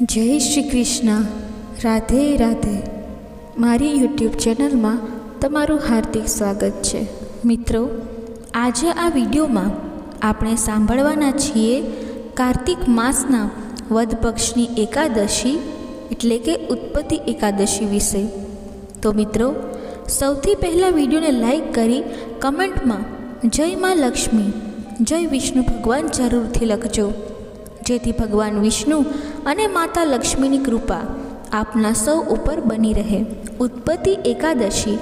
જય શ્રી કૃષ્ણ. રાધે રાધે. મારી યુટ્યુબ ચેનલમાં તમારું હાર્દિક સ્વાગત છે. મિત્રો, આજે આ વિડીયોમાં આપણે સાંભળવાના છીએ કાર્તિક માસના વદ પક્ષની એકાદશી એટલે કે ઉત્પત્તિ એકાદશી વિશે. તો મિત્રો, સૌથી પહેલાં વિડીયોને લાઈક કરી કમેન્ટમાં જય મા લક્ષ્મી, જય વિષ્ણુ ભગવાન જરૂરથી લખજો, જેથી ભગવાન વિષ્ણુ અને માતા લક્ષ્મીની કૃપા આપના સૌ ઉપર બની રહે. ઉત્પત્તિ એકાદશી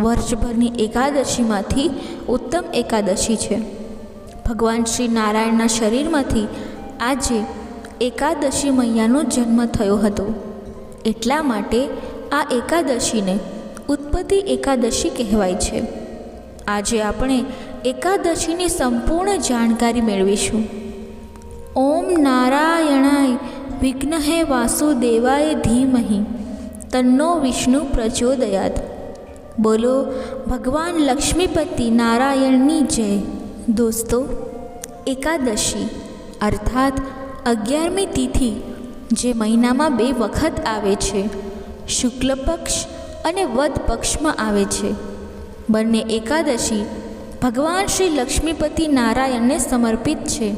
વર્ષભરની એકાદશીમાંથી ઉત્તમ એકાદશી છે. ભગવાન શ્રી નારાયણના શરીરમાંથી આજે એકાદશી મૈયાનો જન્મ થયો હતો. એટલા માટે આ એકાદશીને ઉત્પત્તિ એકાદશી કહેવાય છે. આજે આપણે એકાદશીની સંપૂર્ણ જાણકારી મેળવીશું. ઓમ નારાયણાય વિઘ્નહે વાસુદેવાય ધીમહિ તન્નો વિષ્ણુ પ્રચોદયાત. બોલો ભગવાન લક્ષ્મીપતિ નારાયણની જય. દોસ્તો, એકાદશી અર્થાત 11મી તિથિ જે મહિનામાં 2 વખત આવે છે, શુક્લ પક્ષ અને વદ પક્ષમાં આવે છે. બંને એકાદશી ભગવાન શ્રી લક્ષ્મીપતિ નારાયણને સમર્પિત છે.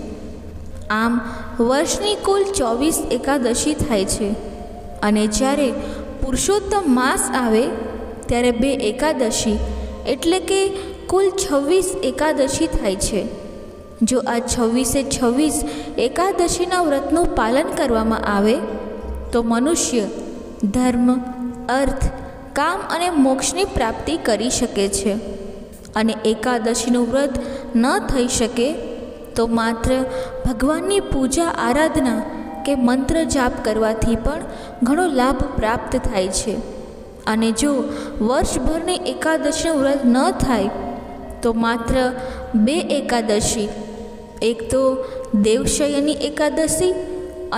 આમ વર્ષની કુલ 24 એકાદશી થાય છે અને જ્યારે પુરુષોત્તમ માસ આવે ત્યારે 2 એકાદશી એટલે કે કુલ 26 એકાદશી થાય છે. જો આ 26 એકાદશીના વ્રતનું પાલન કરવામાં આવે તો મનુષ્ય ધર્મ, અર્થ, કામ અને મોક્ષની પ્રાપ્તિ કરી શકે છે. અને એકાદશીનું વ્રત ન થઈ શકે તો માત્ર ભગવાનની પૂજા આરાધના કે મંત્ર જાપ કરવાથી પણ ઘણો લાભ પ્રાપ્ત થાય છે. અને જો વર્ષભરની એકાદશીનું વ્રત ન થાય તો માત્ર 2 એકાદશી, એક તો દેવશયની એકાદશી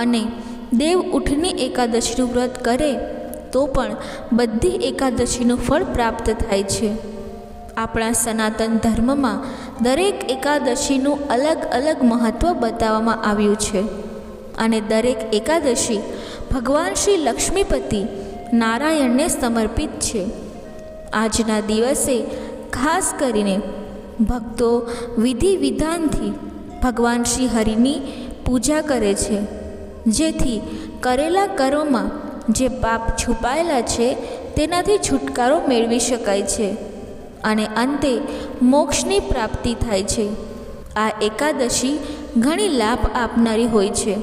અને દેવ ઉઠની એકાદશીનું વ્રત કરે તો પણ બધી એકાદશીનું ફળ પ્રાપ્ત થાય છે. આપણા સનાતન ધર્મમાં દરેક એકાદશીનું અલગ અલગ મહત્ત્વ બતાવવામાં આવ્યું છે અને દરેક એકાદશી ભગવાન શ્રી લક્ષ્મીપતિ નારાયણને સમર્પિત છે. આજના દિવસે ખાસ કરીને ભક્તો વિધિ વિધાનથી ભગવાન શ્રી હરિની પૂજા કરે છે, જેથી કરેલા કર્મમાં જે પાપ છુપાયેલા છે તેનાથી છુટકારો મેળવી શકાય છે અને અંતે મોક્ષની પ્રાપ્તિ થાય છે. આ એકાદશી ઘણી લાભ આપનારી હોય છે.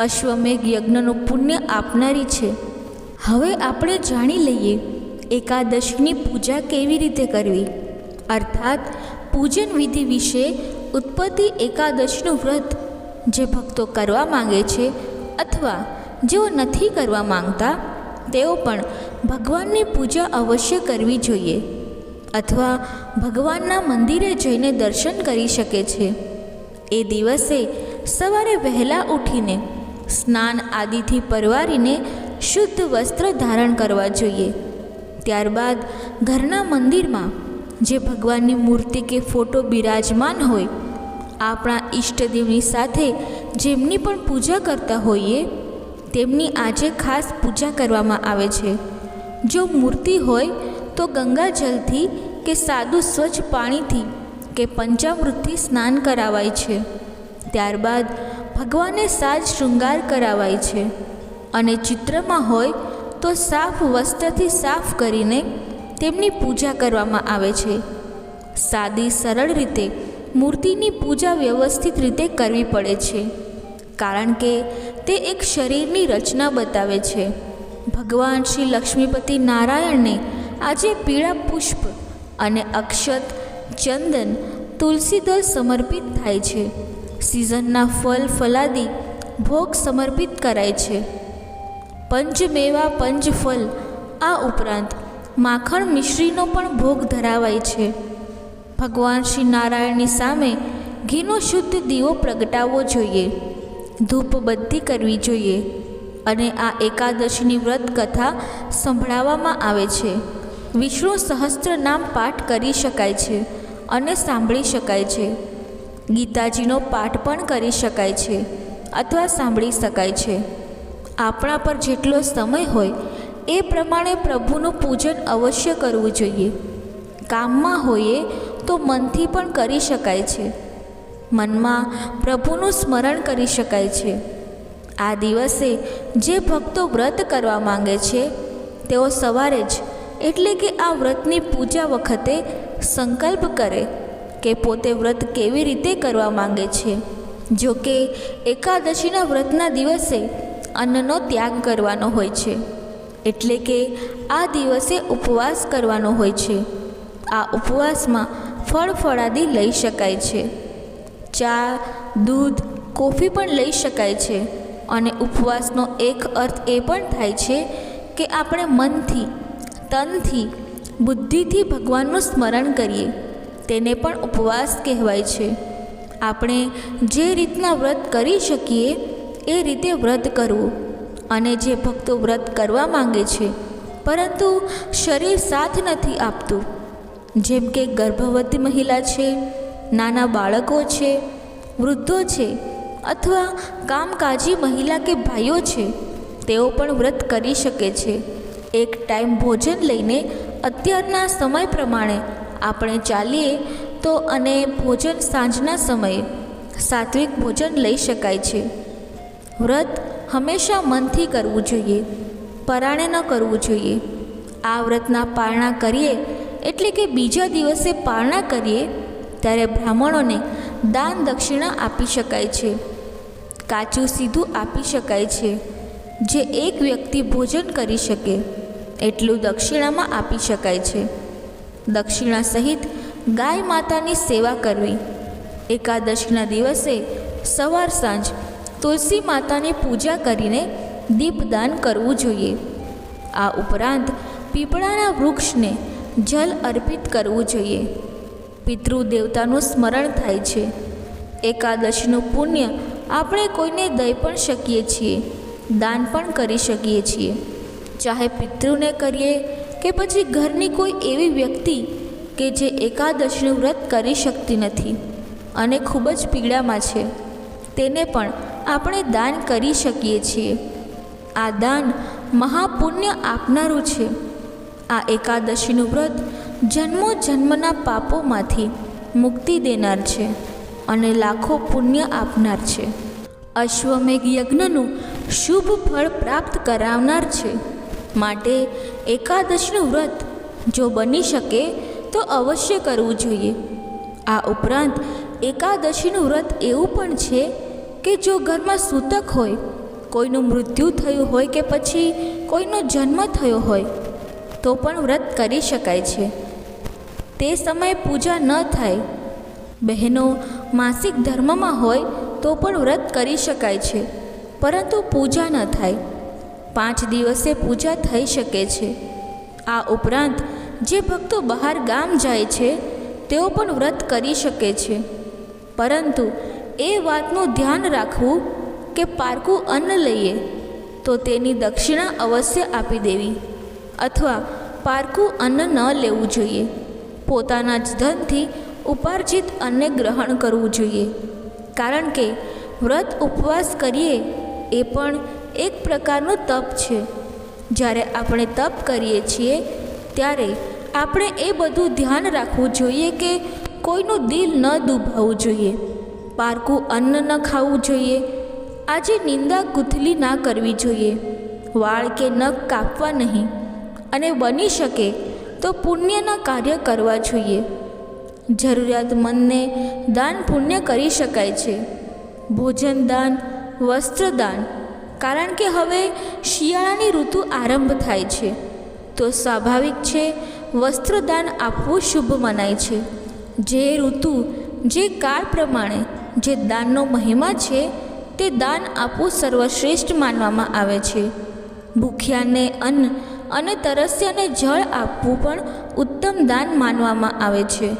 અશ્વમેઘ યજ્ઞનું પુણ્ય આપનારી છે. હવે આપણે જાણી લઈએ એકાદશીની પૂજા કેવી રીતે કરવી, અર્થાત પૂજન વિધિ વિશે. ઉત્પત્તિ એકાદશીનું વ્રત જે ભક્તો કરવા માંગે છે અથવા જેઓ નથી કરવા માંગતા તેઓ પણ ભગવાનની પૂજા અવશ્ય કરવી જોઈએ અથવા ભગવાનના મંદિરે જઈને દર્શન કરી શકે છે. એ દિવસે સવારે વહેલા ઉઠીને સ્નાન આદિથી પરવારીને શુદ્ધ વસ્ત્ર ધારણ કરવા જોઈએ. ત્યારબાદ ઘરના મંદિરમાં જે ભગવાનની મૂર્તિ કે ફોટો બિરાજમાન હોય, આપણા ઈષ્ટદેવની સાથે જેમની પણ પૂજા કરતા હોઈએ તેમની આજે ખાસ પૂજા કરવામાં આવે છે. જો મૂર્તિ હોય તો ગંગાજલથી કે સાદું સ્વચ્છ પાણીથી કે પંચામૃતથી સ્નાન કરાવાય છે. ત્યારબાદ ભગવાનને સાજ શૃંગાર કરાવાય છે અને ચિત્રમાં હોય તો સાફ વસ્ત્રથી સાફ કરીને તેમની પૂજા કરવામાં આવે છે. સાદી સરળ રીતે મૂર્તિની પૂજા વ્યવસ્થિત રીતે કરવી પડે છે, કારણ કે તે એક શરીરની રચના બતાવે છે. ભગવાન શ્રી લક્ષ્મીપતિ નારાયણને આજે પીળા પુષ્પ અને અક્ષત, ચંદન, તુલસી દળ સમર્પિત થાય છે. સિઝનના ફલ ફલાદી ભોગ સમર્પિત કરાય છે. પંચમેવા પંચફલ, આ ઉપરાંત માખણ મિશ્રીનો પણ ભોગ ધરાવાય છે. ભગવાન શ્રી નારાયણની સામે ઘીનો શુદ્ધ દીવો પ્રગટાવવો જોઈએ. ધૂપબત્તી કરવી જોઈએ અને આ એકાદશીની વ્રત કથા સંભળાવવામાં આવે છે. વિષ્ણુ સહસ્ત્ર નામ પાઠ કરી શકાય છે અને સાંભળી શકાય છે. ગીતાજીનો પાઠ પણ કરી શકાય છે અથવા સાંભળી શકાય છે. આપણા પર જેટલો સમય હોય એ પ્રમાણે પ્રભુનું પૂજન અવશ્ય કરવું જોઈએ. કામમાં હોઈએ તો મનથી પણ કરી શકાય છે. મનમાં પ્રભુનું સ્મરણ કરી શકાય છે. આ દિવસે જે ભક્તો વ્રત કરવા માંગે છે તેઓ સવારે જ એટલે કે આ વ્રતની પૂજા વખતે સંકલ્પ કરે કે પોતે વ્રત કેવી રીતે કરવા માંગે છે. જો કે એકાદશીના વ્રતના દિવસે અન્નનો ત્યાગ કરવાનો હોય છે, એટલે કે આ દિવસે ઉપવાસ કરવાનો હોય છે. આ ઉપવાસમાં ફળ ફળાદી લઈ શકાય છે. ચા, દૂધ, કોફી પણ લઈ શકાય છે. અને ઉપવાસનો એક અર્થ એ પણ થાય છે કે આપણે મનથી, તનથી, બુદ્ધિથી ભગવાનનું સ્મરણ કરીએ. તેને પણ ઉપવાસ કહેવાય છે. આપણે જે રીતના વ્રત કરી શકીએ એ રીતે વ્રત કરવું. અને જે ભક્તો વ્રત કરવા માંગે છે પરંતુ શરીર સાથ નથી આપતું, જેમ કે ગર્ભવતી મહિલા છે, નાના બાળકો છે, વૃદ્ધો છે અથવા કામકાજી મહિલા કે ભાઈઓ છે, તેઓ પણ વ્રત કરી શકે છે. એક ટાઈમ ભોજન લઈને અત્યારના સમય પ્રમાણે આપણે ચાલીએ તો અને ભોજન સાંજના સમયે સાત્વિક ભોજન લઈ શકાય છે. વ્રત હંમેશા મનથી કરવું જોઈએ, પરાણે ન કરવું જોઈએ. આ વ્રતના પારણા કરીએ એટલે કે બીજા દિવસે પારણા કરીએ ત્યારે બ્રાહ્મણોને દાન દક્ષિણા આપી શકાય છે. કાચું સીધું આપી શકાય છે. જે એક વ્યક્તિ ભોજન કરી શકે એટલું દક્ષિણામાં આપી શકાય છે. દક્ષિણા સહિત ગાય માતાની સેવા કરવી. એકાદશીના દિવસે સવાર સાંજ તુલસી માતાની પૂજા કરીને દીપદાન કરવું જોઈએ. આ ઉપરાંત પીપળાના વૃક્ષને જલ અર્પિત કરવું જોઈએ. પિતૃદેવતાનું સ્મરણ થાય છે. એકાદશીનું પુણ્ય આપણે કોઈને દઈ પણ શકીએ છીએ, દાન પણ કરી શકીએ છીએ. ચાહે પિતૃને કરીએ કે પછી ઘરની કોઈ એવી વ્યક્તિ કે જે એકાદશીનું વ્રત કરી શકતી નથી અને ખૂબ જ પીડામાં છે, તેને પણ આપણે દાન કરી શકીએ છીએ. આ દાન મહાપુણ્ય આપનારું છે. આ એકાદશીનું વ્રત જન્મો જન્મના પાપોમાંથી મુક્તિ દેનાર છે અને લાખો પુણ્ય આપનાર છે. અશ્વમેઘ યજ્ઞનું શુભ ફળ પ્રાપ્ત કરાવનાર છે. માટે એકાદશીનું વ્રત જો બની શકે તો અવશ્ય કરવું જોઈએ. આ ઉપરાંત એકાદશીનું વ્રત એવું પણ છે કે જો ઘરમાં સૂતક હોય, કોઈનું મૃત્યુ થયું હોય કે પછી કોઈનો જન્મ થયો હોય તો પણ વ્રત કરી શકાય છે. તે સમયે પૂજા ન થાય. બહેનો માસિક ધર્મમાં હોય તો પણ વ્રત કરી શકાય છે, પરંતુ પૂજા ન થાય. 5 દિવસે પૂજા થઈ શકે છે. આ ઉપરાંત જે ભક્તો બહાર ગામ જાય છે તેઓ પણ વ્રત કરી શકે છે, પરંતુ એ વાતનું ધ્યાન રાખવું કે પારકું અન્ન લઈએ તો તેની દક્ષિણા અવશ્ય આપી દેવી અથવા પારકું અન્ન ન લેવું જોઈએ. પોતાના જ ધનથી ઉપાર્જિત અન્ન ગ્રહણ કરવું જોઈએ. કારણ કે વ્રત ઉપવાસ કરીએ એ પણ એક પ્રકારનું તપ છે. જ્યારે આપણે તપ કરીએ છીએ ત્યારે આપણે એ બધું ધ્યાન રાખવું જોઈએ કે કોઈનું દિલ ન દુભાવવું જોઈએ, પારકું અન્ન ન ખાવું જોઈએ, આજે નિંદા ગુથલી ના કરવી જોઈએ, વાળ કે નખ કાપવા નહીં અને બની શકે તો પુણ્યના કાર્ય કરવા જોઈએ. જરૂરિયાતમંદને દાન પુણ્ય કરી શકાય છે. ભોજન દાન, વસ્ત્રદાન, કારણ કે હવે શિયાળાની ઋતુ આરંભ થાય છે તો સ્વાભાવિક છે વસ્ત્રદાન આપવું શુભ મનાય છે. જે ઋતુ, જે કાળ પ્રમાણે જે દાનનો મહિમા છે તે દાન આપવું સર્વશ્રેષ્ઠ માનવામાં આવે છે. ભૂખ્યાને અન્ન અને તરસ્યાને જળ આપવું પણ ઉત્તમ દાન માનવામાં આવે છે.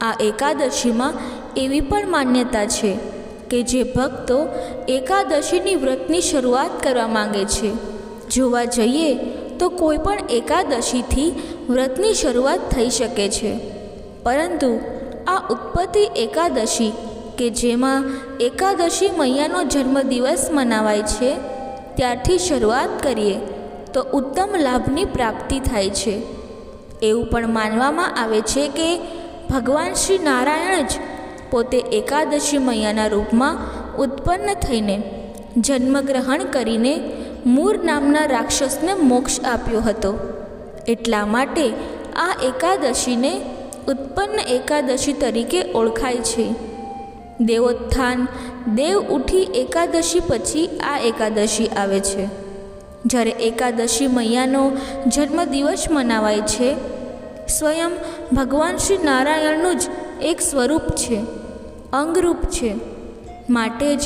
આ એકાદશીમાં એવી પણ માન્યતા છે કે જે ભક્તો એકાદશીની વ્રતની શરૂઆત કરવા માંગે છે, જોવા જઈએ તો કોઈ પણ એકાદશીથી વ્રતની શરૂઆત થઈ શકે છે. પરંતુ આ ઉત્પત્તિ એકાદશી કે જેમાં એકાદશી મૈયાનો જન્મદિવસ મનાવાય છે ત્યારથી શરૂઆત કરીએ તો ઉત્તમ લાભની પ્રાપ્તિ થાય છે. એવું પણ માનવામાં આવે છે કે ભગવાન શ્રી નારાયણ જ પોતે એકાદશી મૈયાના રૂપમાં ઉત્પન્ન થઈને જન્મગ્રહણ કરીને મૂર નામના રાક્ષસને મોક્ષ આપ્યો હતો. એટલા માટે આ એકાદશીને ઉત્પન્ન એકાદશી તરીકે ઓળખાય છે. દેવોત્થાન દેવ ઉઠી એકાદશી પછી આ એકાદશી આવે છે. જ્યારે એકાદશી મૈયાનો જન્મદિવસ મનાવાય છે, સ્વયં ભગવાન શ્રી નારાયણનું જ એક સ્વરૂપ છે, અંગરૂપ છે. માટે જ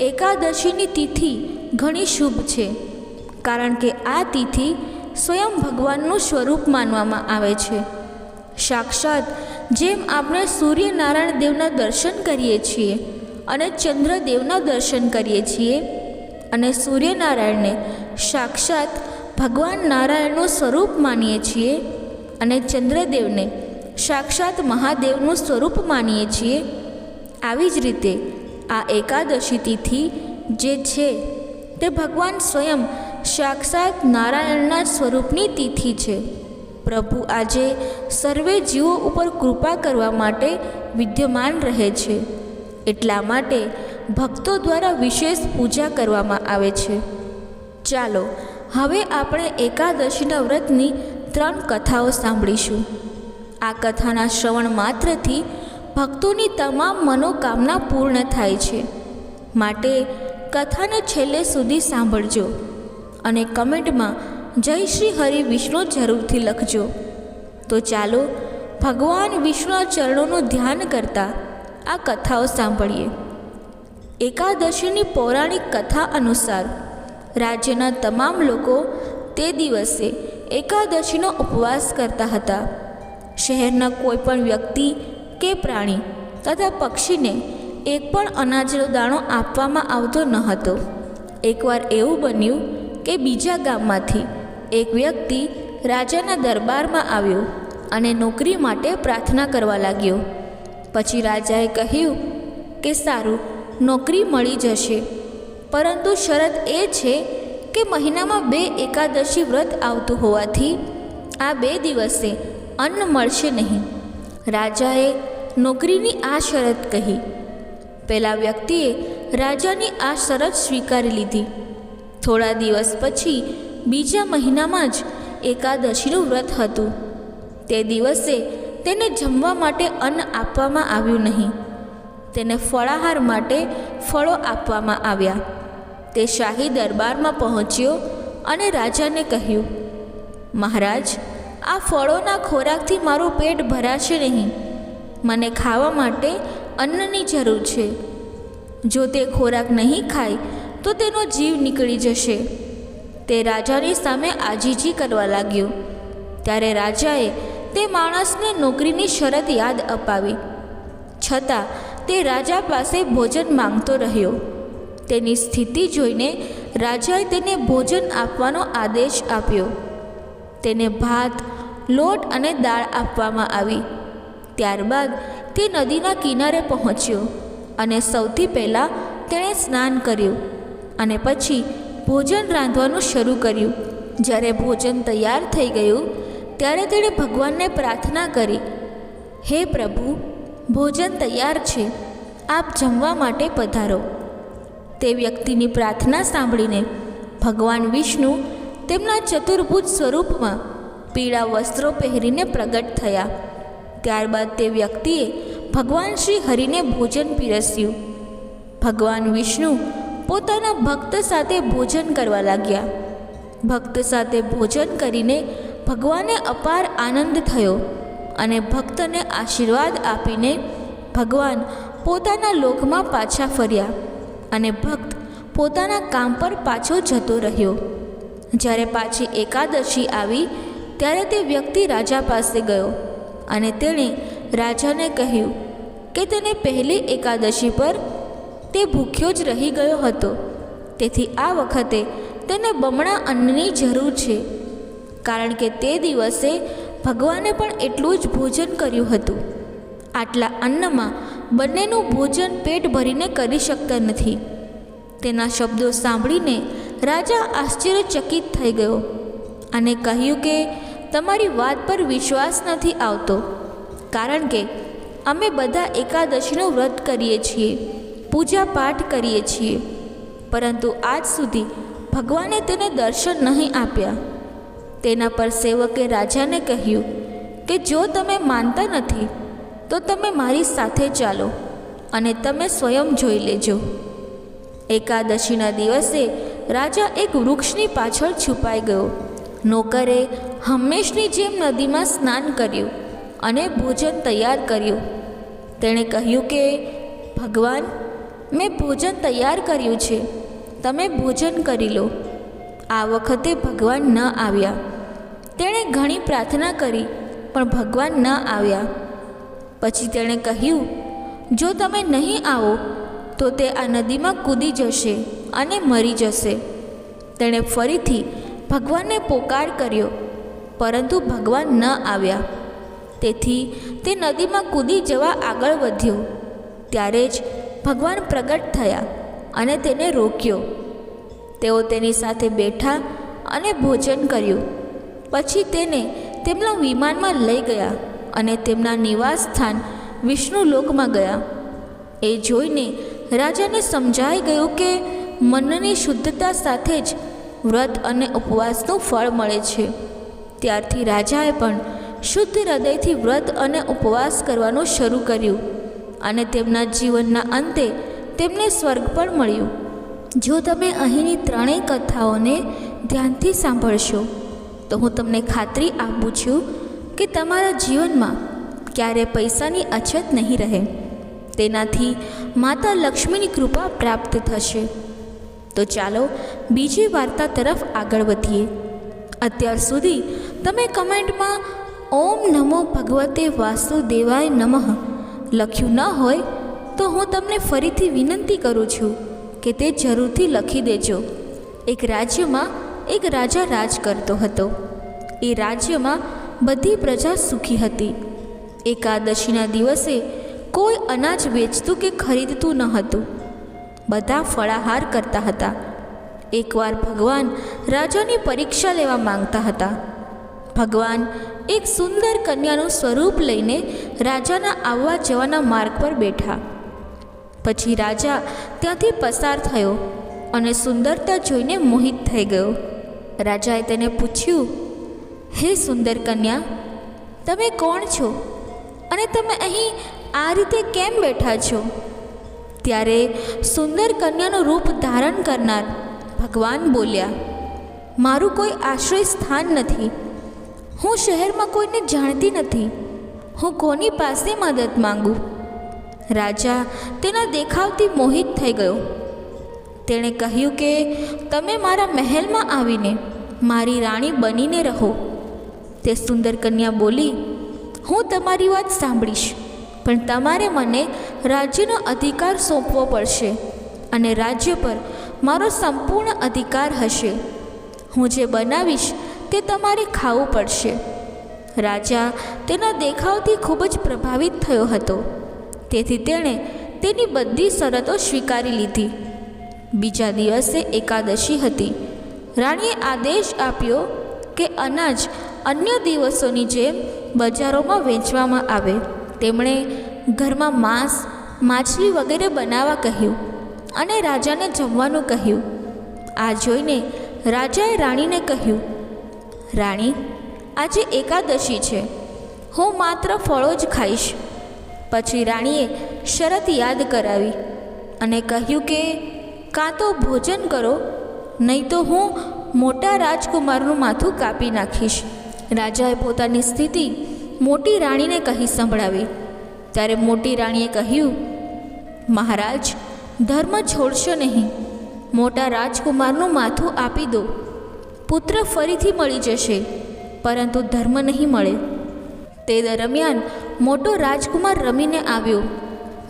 એકાદશીની તિથિ ઘણી શુભ છે, કારણ કે આ તિથિ સ્વયં ભગવાનનું સ્વરૂપ માનવામાં આવે છે. સાક્ષાત જેમ આપણે સૂર્યનારાયણ દેવના દર્શન કરીએ છીએ અને ચંદ્રદેવના દર્શન કરીએ છીએ અને સૂર્યનારાયણને સાક્ષાત ભગવાન નારાયણનું સ્વરૂપ માનીએ છીએ અને ચંદ્રદેવને સાક્ષાત મહાદેવનું સ્વરૂપ માનીએ છીએ, આવી જ રીતે આ એકાદશી તિથિ જે છે તે ભગવાન સ્વયં સાક્ષાત નારાયણના સ્વરૂપની તિથિ છે. પ્રભુ આજે સર્વે જીવો ઉપર કૃપા કરવા માટે વિદ્યમાન રહે છે. એટલા માટે ભક્તો દ્વારા વિશેષ પૂજા કરવામાં આવે છે. ચાલો હવે આપણે એકાદશીના વ્રતની 3 કથાઓ સાંભળીશું. આ કથાના શ્રવણ માત્રથી ભક્તોની તમામ મનોકામના પૂર્ણ થાય છે. માટે કથાને છેલ્લે સુધી સાંભળજો અને કમેન્ટમાં જય શ્રી હરિ વિષ્ણુ જરૂરથી લખજો. તો ચાલો ભગવાન વિષ્ણુના ચરણોનું ધ્યાન કરતા આ કથાઓ સાંભળીએ. એકાદશીની પૌરાણિક કથા અનુસાર રાજ્યના તમામ લોકો તે દિવસે એકાદશીનો ઉપવાસ કરતા હતા. શહેરના કોઈ પણ વ્યક્તિ કે પ્રાણી તથા પક્ષીને એક પણ અનાજનો દાણો આપવામાં આવતો ન હતો. એકવાર એવું બન્યું કે બીજા ગામમાંથી એક વ્યક્તિ રાજાના દરબારમાં આવ્યો અને નોકરી માટે પ્રાર્થના કરવા લાગ્યો. પછી રાજાએ કહ્યું કે સારું, નોકરી મળી જશે, પરંતુ શરત એ છે કે મહિનામાં 2 એકાદશી વ્રત આવતું હોવાથી આ 2 દિવસે અન્ન મળશે નહીં. રાજાએ નોકરીની આ શરત કહી. પેલા વ્યક્તિએ રાજાની આ શરત સ્વીકારી લીધી. થોડા દિવસ પછી બીજા મહિનામાં જ એકાદશીનું વ્રત હતું. તે દિવસે તેને જમવા માટે અન્ન આપવામાં આવ્યું નહીં. તેને ફળાહાર માટે ફળો આપવામાં આવ્યા. તે શાહી દરબારમાં પહોંચ્યો અને રાજાને કહ્યું, મહારાજ, આ ફળોના ખોરાકથી મારું પેટ ભરાશે નહીં. મને ખાવા માટે અન્નની જરૂર છે. જો તે ખોરાક નહીં ખાય તો તેનો જીવ નીકળી જશે. તે રાજાની સામે આજીજી કરવા લાગ્યો. ત્યારે રાજાએ તે માણસને નોકરીની શરત યાદ અપાવી. છતાં તે રાજા પાસે ભોજન માંગતો રહ્યો. તેની સ્થિતિ જોઈને રાજાએ તેને ભોજન આપવાનો આદેશ આપ્યો. તેને ભાત, લોટ અને દાળ આપવામાં આવી. ત્યારબાદ તે નદીના કિનારે પહોંચ્યો અને સૌથી પહેલાં તેણે સ્નાન કર્યું અને પછી ભોજન રાંધવાનું શરૂ કર્યું. જ્યારે ભોજન તૈયાર થઈ ગયું ત્યારે તેણે ભગવાનને પ્રાર્થના કરી, હે પ્રભુ, ભોજન તૈયાર છે, આપ જમવા માટે પધારો. તે વ્યક્તિની પ્રાર્થના સાંભળીને ભગવાન વિષ્ણુ તેમના ચતુર્ભુજ સ્વરૂપમાં પીળા વસ્ત્રો પહેરીને પ્રગટ થયા. ત્યારબાદ તે વ્યક્તિએ ભગવાન શ્રી હરિને ભોજન પીરસ્યું. ભગવાન વિષ્ણુ પોતાના ભક્ત સાથે ભોજન કરવા લાગ્યા. ભક્ત સાથે ભોજન કરીને ભગવાનને અપાર આનંદ થયો અને ભક્તને આશીર્વાદ આપીને ભગવાન પોતાના લોકમાં પાછા ફર્યા અને ભક્ત પોતાના કામ પર પાછો જતો રહ્યો. જ્યારે પાછી એકાદશી આવી ત્યારે તે વ્યક્તિ રાજા પાસે ગયો અને તેણે રાજાને કહ્યું કે તેને પહેલી એકાદશી પર તે ભૂખ્યો જ રહી ગયો હતો, તેથી આ વખતે તેને બમણા અન્નની જરૂર છે, કારણ કે તે દિવસે ભગવાને પણ એટલું જ ભોજન કર્યું હતું. આટલા અન્નમાં બંનેનું ભોજન પેટ ભરીને કરી શકતા નથી. તેના શબ્દો સાંભળીને રાજા આશ્ચર્યચકિત થઈ ગયો અને કહ્યું કે તમારી વાત પર વિશ્વાસ નથી આવતો, કારણ કે અમે બધા એકાદશીનું વ્રત કરીએ છીએ, પૂજા પાઠ કરીએ છીએ, પરંતુ આજ સુધી ભગવાને તેને દર્શન નહીં આપ્યા. તેના પર સેવકે રાજાને કહ્યું કે જો તમે માનતા નથી તો તમે મારી સાથે ચાલો અને તમે સ્વયં જોઈ લેજો. એકાદશીના દિવસે રાજા એક વૃક્ષની પાછળ છુપાઈ ગયો. નોકરે હંમેશની જેમ નદીમાં સ્નાન કર્યું અને ભોજન તૈયાર કર્યું. તેણે કહ્યું કે ભગવાન, મેં ભોજન તૈયાર કર્યું છે, તમે ભોજન કરી લો. આ વખતે ભગવાન ન આવ્યા. તેણે ઘણી પ્રાર્થના કરી પણ ભગવાન ન આવ્યા. પછી તેણે કહ્યું, જો તમે નહીં આવો તો તે આ નદીમાં કૂદી જશે અને મરી જશે. તેણે ફરીથી ભગવાનને પોકાર કર્યો, પરંતુ ભગવાન ન આવ્યા. તેથી તે નદીમાં કૂદી જવા આગળ વધ્યો. ત્યારે જ ભગવાન પ્રગટ થયા અને તેને રોક્યો. તેઓ તેની સાથે બેઠા અને ભોજન કર્યું. પછી તેને તેમના વિમાનમાં લઈ ગયા અને તેમના નિવાસ સ્થાન વિષ્ણુલોકમાં ગયા. એ જોઈને રાજાને સમજાઈ ગયું કે મનની શુદ્ધતા સાથે જ વ્રત અને ઉપવાસનું ફળ મળે છે. ત્યારથી રાજાએ પણ શુદ્ધ હૃદયથી વ્રત અને ઉપવાસ કરવાનું શરૂ કર્યું અને તેમના જીવનના અંતે તેમને સ્વર્ગ પણ મળ્યું. જો તમે અહીંની ત્રણેય કથાઓને ધ્યાનથી સાંભળશો તો હું તમને ખાતરી આપું છું કે તમારા જીવનમાં ક્યારે પૈસાની અછત નહીં રહે. તેનાથી માતા લક્ષ્મીની કૃપા પ્રાપ્ત થશે. તો ચાલો બીજી વાર્તા તરફ આગળ વધીએ. અત્યાર સુધી તમે કમેન્ટમાં ઓમ નમો ભગવતે વાસુદેવાય નમઃ લખ્યું ન હોય તો હું તમને ફરીથી વિનંતી કરું છું કે તે જરૂરથી લખી દેજો. એક રાજ્યમાં એક રાજા રાજ કરતો હતો. એ રાજ્યમાં બધી પ્રજા સુખી હતી. એકાદશીના દિવસે કોઈ અનાજ વેચતું કે ખરીદતું ન હતું. બધા ફળાહાર કરતા હતા. એકવાર ભગવાન રાજાની પરીક્ષા લેવા માંગતા હતા. ભગવાન એક સુંદર કન્યાનું સ્વરૂપ લઈને રાજાના આવવા જવાના માર્ગ પર બેઠા. પછી રાજા ત્યાંથી પસાર થયો અને સુંદરતા જોઈને મોહિત થઈ ગયો. રાજાએ તેને પૂછ્યું, હે સુંદર કન્યા, તમે કોણ છો અને તમે અહીં આ રીતે કેમ બેઠા છો? ત્યારે સુંદર કન્યાનું રૂપ ધારણ કરનાર ભગવાન બોલ્યા, મારું કોઈ આશ્રય સ્થાન નથી. હું શહેરમાં કોઈને જાણતી નથી. હું કોની પાસે મદદ માંગુ? રાજા તેના દેખાવથી મોહિત થઈ ગયો. તેણે કહ્યું કે તમે મારા મહેલમાં આવીને મારી રાણી બનીને રહો. તે સુંદર કન્યા બોલી, હું તમારી વાત સાંભળીશ, પણ તમારે મને રાજ્યનો અધિકાર સોંપવો પડશે અને રાજ્ય પર મારો સંપૂર્ણ અધિકાર હશે. હું જે બનાવીશ તે તમારે ખાવું પડશે. રાજા તેના દેખાવથી ખૂબ જ પ્રભાવિત થયો હતો. તેથી તેણે તેની બધી શરતો સ્વીકારી લીધી. બીજા દિવસે એકાદશી હતી. રાણીએ આદેશ આપ્યો કે અનાજ અન્ય દિવસોની જેમ બજારોમાં વેચવામાં આવે. તેમણે ઘરમાં માંસ, માછલી વગેરે બનાવવા કહ્યું અને રાજાને જમવાનું કહ્યું. આ જોઈને રાજાએ રાણીને કહ્યું, રાણી, આજે એકાદશી છે, હું માત્ર ફળો જ ખાઈશ. પછી રાણીએ શરત યાદ કરાવી અને કહ્યું કે કાં તો ભોજન કરો, નહીં તો હું મોટા રાજકુમારનું માથું કાપી નાખીશ. રાજાએ પોતાની સ્થિતિ મોટી રાણીને કહી સંભળાવી. ત્યારે મોટી રાણીએ કહ્યું, મહારાજ, ધર્મ છોડશો નહીં. મોટા રાજકુમારનું માથું આપી દો. પુત્ર ફરીથી મળી જશે, પરંતુ ધર્મ નહીં મળે. તે દરમિયાન મોટો રાજકુમાર રમીને આવ્યો.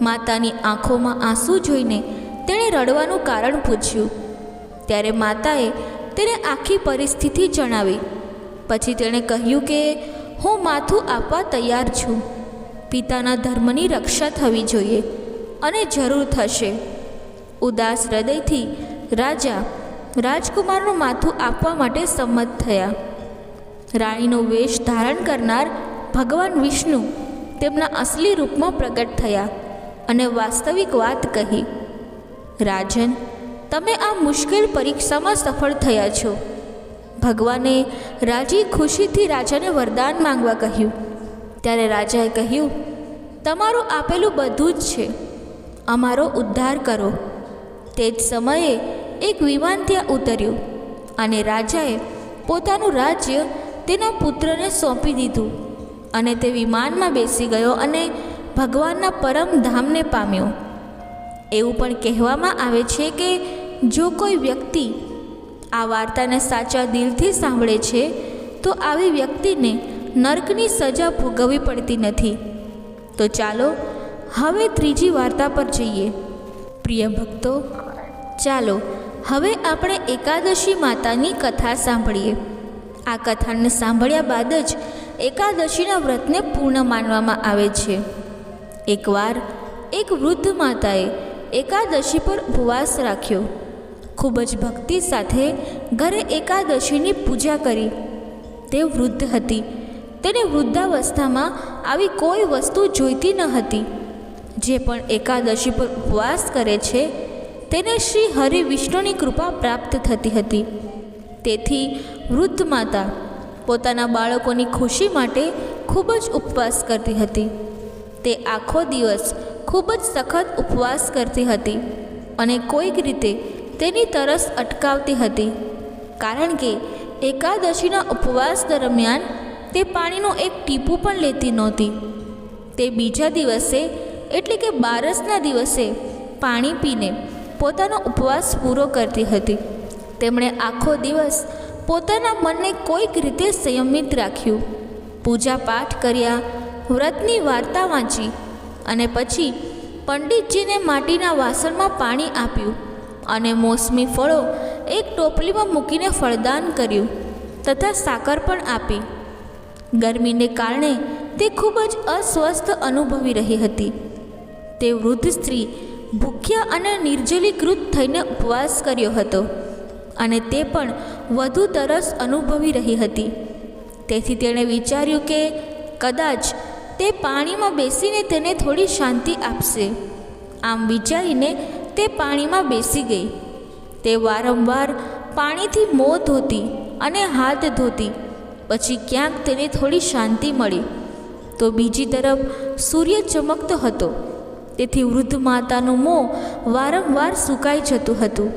માતાની આંખોમાં આંસુ જોઈને તેણે રડવાનું કારણ પૂછ્યું. ત્યારે માતાએ તેને આખી પરિસ્થિતિ જણાવી. પછી તેણે કહ્યું કે હું માથું આપવા તૈયાર છું. પિતાના ધર્મની રક્ષા થવી જોઈએ અને જરૂર થશે. ઉદાસ હૃદયથી રાજા રાજકુમારનું માથું આપવા માટે સંમત થયા. રાણીનો વેશ ધારણ કરનાર ભગવાન વિષ્ણુ તેમના અસલી રૂપમાં પ્રગટ થયા અને વાસ્તવિક વાત કહી. રાજન, તમે આ મુશ્કેલ પરીક્ષામાં સફળ થયા છો. ભગવાને રાજી ખુશીથી રાજાને વરદાન માંગવા કહ્યું. ત્યારે રાજાએ કહ્યું, તમારું આપેલું બધું જ છે, અમારો ઉદ્ધાર કરો. તે જ સમયે એક વિમાન ત્યાં ઉતર્યું અને રાજાએ પોતાનું રાજ્ય તેના પુત્રને સોંપી દીધું અને તે વિમાનમાં બેસી ગયો અને ભગવાનના પરમધામને પામ્યો. એવું પણ કહેવામાં આવે છે કે જો કોઈ વ્યક્તિ આ વાર્તાને સાચા દિલથી સાંભળે છે તો આવી વ્યક્તિને નર્કની સજા ભોગવવી પડતી નથી. તો ચાલો હવે ત્રીજી વાર્તા પર જઈએ. પ્રિય ભક્તો, ચાલો હવે આપણે એકાદશી માતાની કથા સાંભળીએ. આ કથાને સાંભળ્યા બાદ જ એકાદશીના વ્રતને પૂર્ણ માનવામાં આવે છે. એકવાર એક વૃદ્ધ માતાએ એકાદશી પર ઉપવાસ રાખ્યો. ખૂબ જ ભક્તિ સાથે ઘરે એકાદશીની પૂજા કરી. તે વૃદ્ધ હતી. તેને વૃદ્ધાવસ્થામાં આવી કોઈ વસ્તુ જોઈતી ન હતી. જે પણ એકાદશી પર ઉપવાસ કરે છે તેને શ્રી હરિ વિષ્ણુની કૃપા પ્રાપ્ત થતી હતી. તેથી વૃદ્ધ માતા પોતાના બાળકોની ખુશી માટે ખૂબ જ ઉપવાસ કરતી હતી. તે આખો દિવસ ખૂબ જ સખત ઉપવાસ કરતી હતી અને કોઈક રીતે તેની તરસ અટકાવતી હતી, કારણ કે એકાદશીના ઉપવાસ દરમિયાન તે પાણીનું એક ટીપું પણ લેતી નહોતી. તે બીજા દિવસે એટલે કે બારસના દિવસે પાણી પીને પોતાનો ઉપવાસ પૂરો કરતી હતી. તેમણે આખો દિવસ પોતાના મનને કોઈક રીતે સંયમિત રાખ્યું, પૂજા પાઠ કર્યા, વ્રતની વાર્તા વાંચી અને પછી પંડિતજીને માટીના વાસણમાં પાણી આપ્યું અને મોસમી ફળો એક ટોપલીમાં મૂકીને ફળદાન કર્યું તથા સાકર પણ આપી. ગરમીને કારણે તે ખૂબ જ અસ્વસ્થ અનુભવી રહી હતી. તે વૃદ્ધ સ્ત્રી ભૂખ્યા અને નિર્જલીકૃત થઈને ઉપવાસ કર્યો હતો અને તે પણ વધુ તરસ અનુભવી રહી હતી. તેથી તેણે વિચાર્યું કે કદાચ તે પાણીમાં બેસીને તેને થોડી શાંતિ આપશે. આમ વિચારીને તે પાણીમાં બેસી ગઈ. તે વારંવાર પાણીથી મોં ધોતી અને હાથ ધોતી. પછી ક્યાંક તેને થોડી શાંતિ મળી તો બીજી તરફ સૂર્ય ચમકતો હતો. તેથી વૃદ્ધ માતાનું મોં વારંવાર સુકાઈ જતું હતું.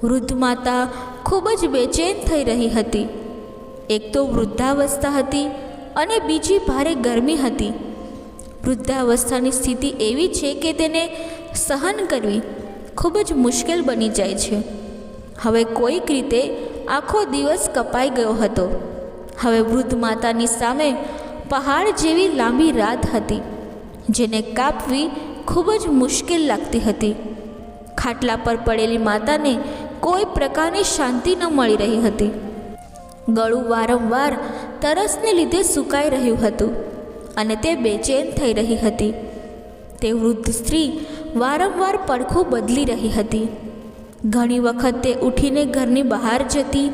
વૃદ્ધ માતા ખૂબ જ બેચેન થઈ રહી હતી. એક તો વૃદ્ધાવસ્થા હતી અને બીજી ભારે ગરમી હતી. વૃદ્ધાવસ્થાની સ્થિતિ એવી છે કે તેને સહન કરવી ખૂબ જ મુશ્કેલ બની જાય છે. હવે કોઈક રીતે આખો દિવસ કપાઈ ગયો હતો. હવે વૃદ્ધ માતાની સામે પહાડ જેવી લાંબી રાત હતી, જેને કાપવી ખૂબ જ મુશ્કેલ લાગતી હતી. ખાટલા પર પડેલી માતાને કોઈ પ્રકારની શાંતિ ન મળી રહી હતી. ગળું વારંવાર તરસને લીધે સુકાઈ રહ્યું હતું અને તે બેચેન થઈ રહી હતી. તે વૃદ્ધ સ્ત્રી વારંવાર પડખું બદલી રહી હતી. ઘણી વખત તે ઉઠીને ઘરની બહાર જતી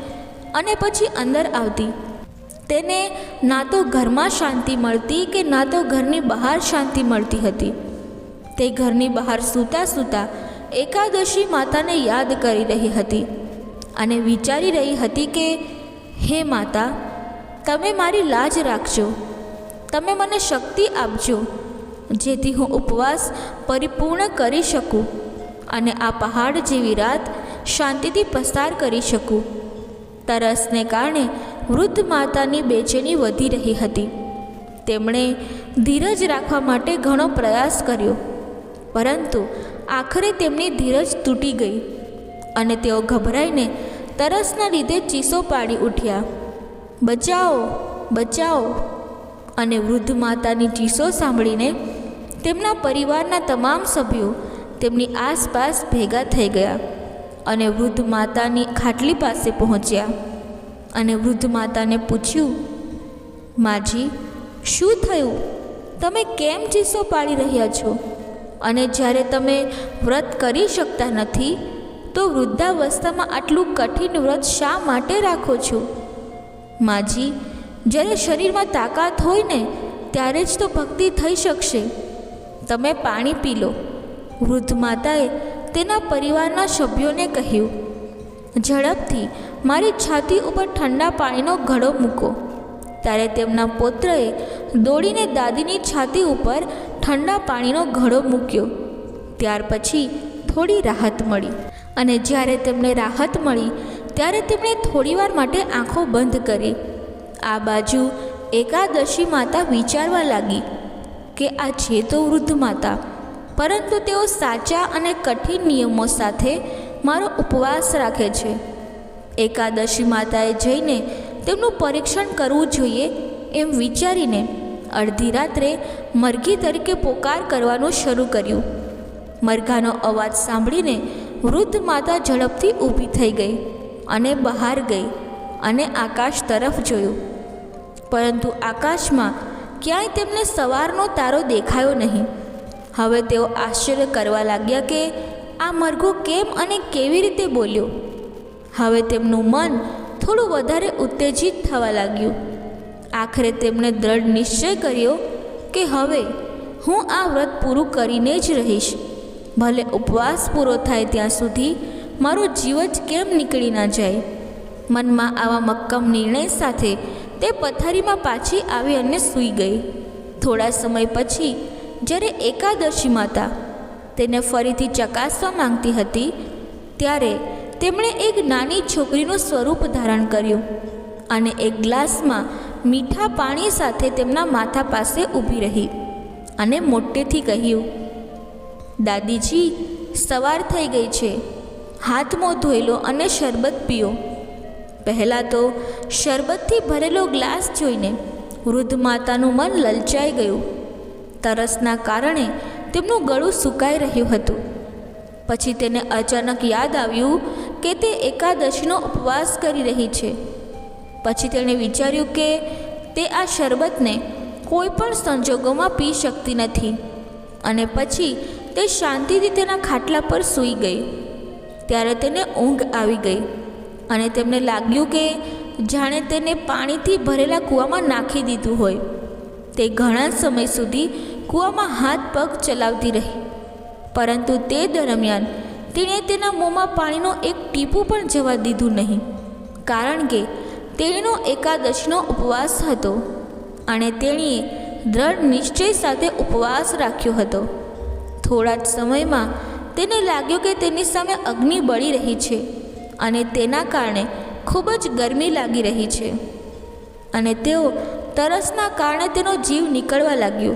અને પછી અંદર આવતી. તેને ના તો ઘરમાં શાંતિ મળતી કે ના તો ઘરની બહાર શાંતિ મળતી હતી. તે ઘરની બહાર સૂતા સૂતા એકાદશી માતાને યાદ કરી રહી હતી અને વિચારી રહી હતી કે હે માતા, તમે મારી લાજ રાખજો, તમે મને શક્તિ આપજો, જેથી હું ઉપવાસ પરિપૂર્ણ કરી શકું અને આ પહાડ જેવી રાત શાંતિથી પસાર કરી શકું. તરસને કારણે વૃદ્ધ માતાની બેચેની વધી રહી હતી. તેમણે ધીરજ રાખવા માટે ઘણો પ્રયાસ કર્યો, પરંતુ આખરે તેમની ધીરજ તૂટી ગઈ અને તેઓ ગભરાઈને તરસના લીધે ચીસો પાડી ઉઠ્યા, બચાવો, બચાવો. અને વૃદ્ધ માતાની ચીસો સાંભળીને તેમના પરિવારના તમામ સભ્યો તેમની આસપાસ ભેગા થઈ ગયા અને વૃદ્ધ માતાની ખાટલી પાસે પહોંચ્યા અને વૃદ્ધ માતાને પૂછ્યું, માજી, શું થયું? તમે કેમ ચીસો પાડી રહ્યા છો? અને જ્યારે તમે વ્રત કરી શકતા નથી તો વૃદ્ધાવસ્થામાં આટલું કઠિન વ્રત શા માટે રાખો છો? માજી, જ્યારે શરીરમાં તાકાત હોય ને ત્યારે જ તો ભક્તિ થઈ શકશે. તમે પાણી પી લો. વૃદ્ધ માતાએ તેના પરિવારના સભ્યોને કહ્યું. ઝડપથી મારી છાતી ઉપર ઠંડા પાણીનો ઘડો મૂકો. ત્યારે તેમના પુત્રએ દોડીને દાદીની છાતી ઉપર ઠંડા પાણીનો ઘડો મૂક્યો. ત્યાર પછી થોડી રાહત મળી, અને જ્યારે તેમને રાહત મળી ત્યારે તેમણે થોડીવાર માટે આંખો બંધ કરી. આ બાજુ એકાદશી માતા વિચારવા લાગી કે આ છે તો વૃદ્ધ માતા, પરંતુ તેઓ સાચા અને કઠિન નિયમો સાથે મારો ઉપવાસ રાખે છે. એકાદશી માતાએ જઈને તેમનું પરીક્ષણ કરવું જોઈએ એમ વિચારીને અડધી રાત્રે મરઘી તરીકે પોકાર કરવાનું શરૂ કર્યું. મરઘાનો અવાજ સાંભળીને વૃદ્ધ માતા ઝડપથી ઊભી થઈ ગઈ અને બહાર ગઈ અને આકાશ તરફ જોયું. પરંતુ આકાશમાં ક્યાંય તેમને સવારનો તારો દેખાયો નહીં. હવે તેઓ આશ્ચર્ય કરવા લાગ્યા કે આ મરઘો કેમ અને કેવી રીતે બોલ્યો. હવે તેમનું મન થોડું વધારે ઉત્તેજિત થવા લાગ્યું. આખરે તેમણે દ્રઢ નિશ્ચય કર્યો કે હવે હું આ વ્રત પૂરું કરીને જ રહીશ. ભલે ઉપવાસ પૂરો થાય ત્યાં સુધી મારો જીવ જ કેમ નીકળી ના જાય. મનમાં આવા મક્કમ નિર્ણય સાથે તે પથારીમાં પાછી આવી અને સૂઈ ગઈ. થોડા સમય પછી જ્યારે એકાદશી માતા તેને ફરીથી ચકાસવા માંગતી હતી ત્યારે તેમણે એક નાની છોકરીનું સ્વરૂપ ધારણ કર્યું અને એક ગ્લાસમાં મીઠા પાણી સાથે તેમના માથા પાસે ઊભી રહી અને મોટેથી કહ્યું, દાદીજી, સવાર થઈ ગઈ છે. હાથ મોં ધોઈ લો અને શરબત પીઓ. પહેલાં તો શરબતથી ભરેલો ગ્લાસ જોઈને વૃદ્ધ માતાનું મન લલચાઈ ગયું. તરસના કારણે તેમનું ગળું સુકાઈ રહ્યું હતું. પછી તેને અચાનક યાદ આવ્યું કે તે એકાદશીનો ઉપવાસ કરી રહી છે. પછી તેણે વિચાર્યું કે તે આ શરબતને કોઈ પણ સંજોગોમાં પી શકતી નથી, અને પછી તે શાંતિથી તેના ખાટલા પર સૂઈ ગઈ. ત્યારે તેને ઊંઘ આવી ગઈ અને તેમને લાગ્યું કે જાણે તેને પાણીથી ભરેલા કૂવામાં નાખી દીધું હોય. તે ઘણા સમય સુધી કૂવામાં હાથ પગ ચલાવતી રહી, પરંતુ તે દરમિયાન તેણે તેના મોંમાં પાણીનો એક ટીપું પણ જવા દીધું નહીં, કારણ કે તેણીનો એકાદશીનો ઉપવાસ હતો અને તેણીએ દ્રઢ નિશ્ચય સાથે ઉપવાસ રાખ્યો હતો. થોડા જ સમયમાં તેને લાગ્યું કે તેની સામે અગ્નિ બળી રહી છે અને તેના કારણે ખૂબ જ ગરમી લાગી રહી છે, અને તેઓ તરસના કારણે તેનો જીવ નીકળવા લાગ્યો.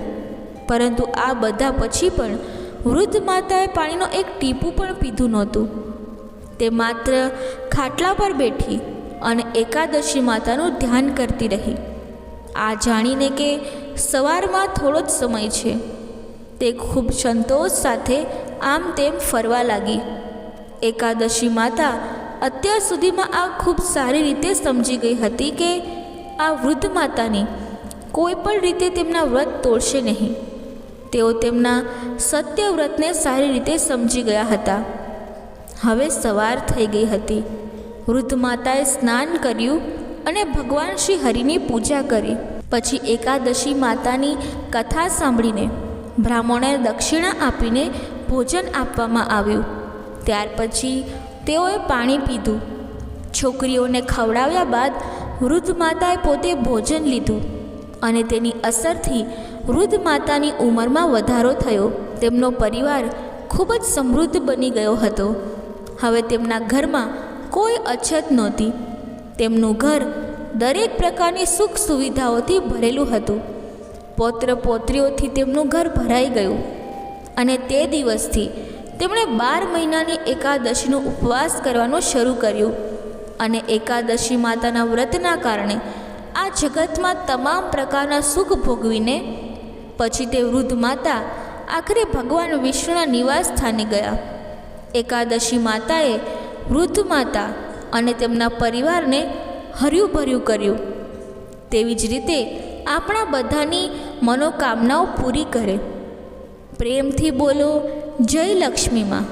પરંતુ આ બધા પછી પણ વૃદ્ધ માતાએ પાણીનો એક ટીપું પણ પીધું નહોતું. તે માત્ર ખાટલા પર બેઠી અને એકાદશી માતાનું ધ્યાન કરતી રહી. આ જાણીને કે સવારમાં થોડો જ સમય છે, તે ખૂબ સંતોષ સાથે આમ તેમ ફરવા લાગી. એકાદશી માતા અત્યાર સુધીમાં આ ખૂબ સારી રીતે સમજી ગઈ હતી કે આ વૃદ્ધ માતાની કોઈ પણ રીતે તેમના વ્રત તોડશે નહીં. તેઓ તેમના સત્ય વ્રતને સારી રીતે સમજી ગયા હતા. હવે સવાર થઈ ગઈ હતી. વૃદ્ધ માતાએ સ્નાન કર્યું અને ભગવાન શ્રી હરિની પૂજા કરી. પછી એકાદશી માતાની કથા સાંભળીને બ્રાહ્મણોને દક્ષિણા આપીને ભોજન આપવામાં આવ્યું. ત્યાર પછી તેઓએ પાણી પીધું. છોકરીઓને ખવડાવ્યા બાદ વૃદ્ધ માતાએ પોતે ભોજન લીધું અને તેની અસરથી વૃદ્ધ માતાની ઉંમરમાં વધારો થયો. તેમનો પરિવાર ખૂબ જ સમૃદ્ધ બની ગયો હતો. હવે તેમના ઘરમાં કોઈ અછત નહોતી. તેમનું ઘર દરેક પ્રકારની સુખ સુવિધાઓથી ભરેલું હતું. પૌત્ર પૌત્રીઓથી તેમનું ઘર ભરાઈ ગયું અને તે દિવસથી તેમણે 12 મહિનાની એકાદશીનો ઉપવાસ કરવાનો શરૂ કર્યું. અને એકાદશી માતાના વ્રતના કારણે આ જગતમાં તમામ પ્રકારના સુખ ભોગવીને પછી તે વૃદ્ધ માતા આખરે ભગવાન વિષ્ણુના નિવાસ સ્થાને ગયા. એકાદશી માતાએ વૃદ્ધ માતા અને તેમના પરિવારને હર્યું ભર્યું કર્યું. તેવી જ રીતે આપણા બધાની મનોકામનાઓ પૂરી કરે. પ્રેમથી બોલો જય લક્ષ્મી માં.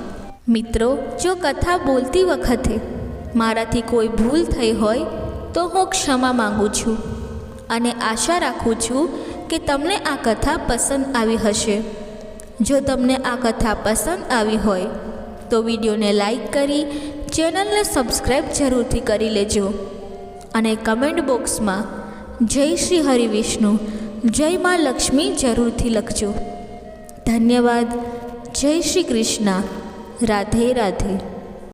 મિત્રો, જો કથા બોલતી વખતે મારાથી કોઈ ભૂલ થઈ હોય તો હું ક્ષમા માગું છું અને આશા રાખું છું કે તમને આ કથા પસંદ આવી હશે. જો તમને આ કથા પસંદ આવી હોય તો વિડીયોને લાઈક કરી ચેનલને સબસ્ક્રાઈબ જરૂરથી કરી લેજો અને કમેન્ટ બોક્સમાં જય શ્રી હરિવિષ્ણુ, જય મા લક્ષ્મી જરૂરથી લખજો. ધન્યવાદ. જય શ્રી કૃષ્ણ. રાધે રાધે.